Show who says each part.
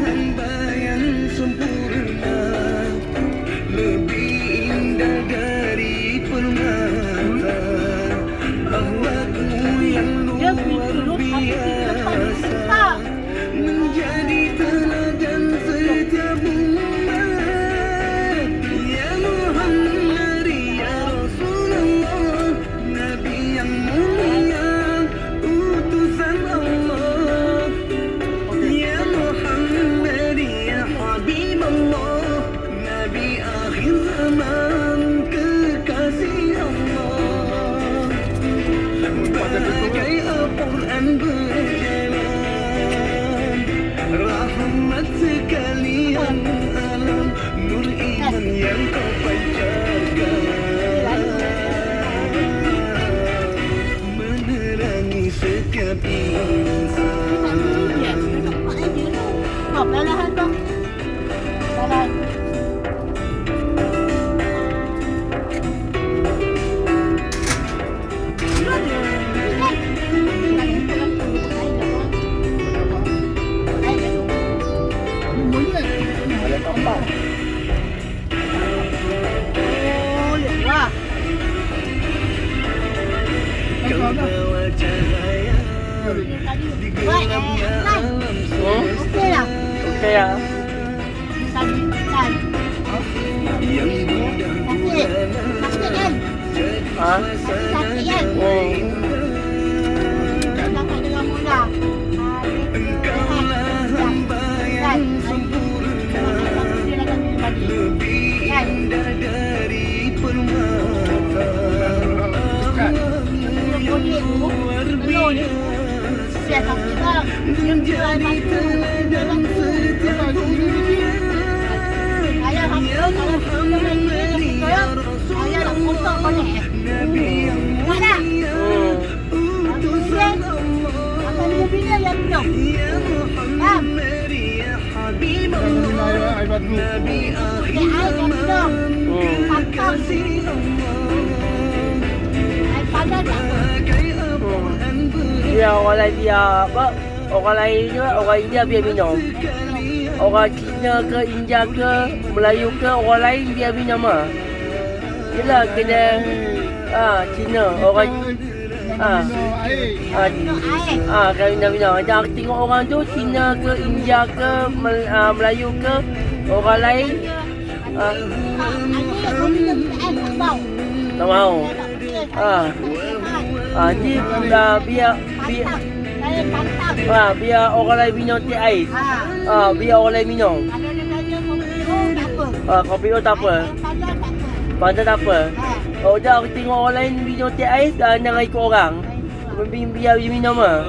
Speaker 1: hamba yang sempurna, lebih indah dari permata. Akhlakmu yang luar biasa, menjadi teladan setiap umat. Ya Muhammad ya Rasulullah, Nabi yang mulia, utusan Allah. Ya Muhammad ya Habibullah, Nabi akhir zaman, kekasih Allah. Bagai Al-Quran berjalan, rahmat sekalian alam, nur iman yang kau pancarkan, menerangi setiap insan.
Speaker 2: Lalahan bang. Lalahan.
Speaker 1: Kau bawa cahaya di gelapnya alam semesta.
Speaker 3: Okey ya.
Speaker 1: Yang mudah buana jadi suasana
Speaker 3: Oh.
Speaker 1: Engkaulah hamba yang sempurna, lebih indah dari permata. Luar biasa, menjadi teladan setiap umat. Ya Muhammad ya Rasulullah, Nabi yang mulia, utusan Allah. Ya Muhammad ya Habibullah, Nabi akhir zaman, kekasih Allah. Bagai Al-Quran
Speaker 3: Dia orang lain dia apa? Orang lain juga, orang India biar minum. Orang Cina ke India ke Melayu ke orang lain dia minum ah. Yelah kena Cina orang kan minum. Jangan tengok orang tu Cina ke India ke Melayu ke orang lain tak mau. Ni biar orang lain minum teh ais. Biar orang lain minum. Kopi tu tak apa. Pandai tak apa. Oh dah aku tengok orang lain minum teh ais jangan ikut orang. Biar dia minum ah.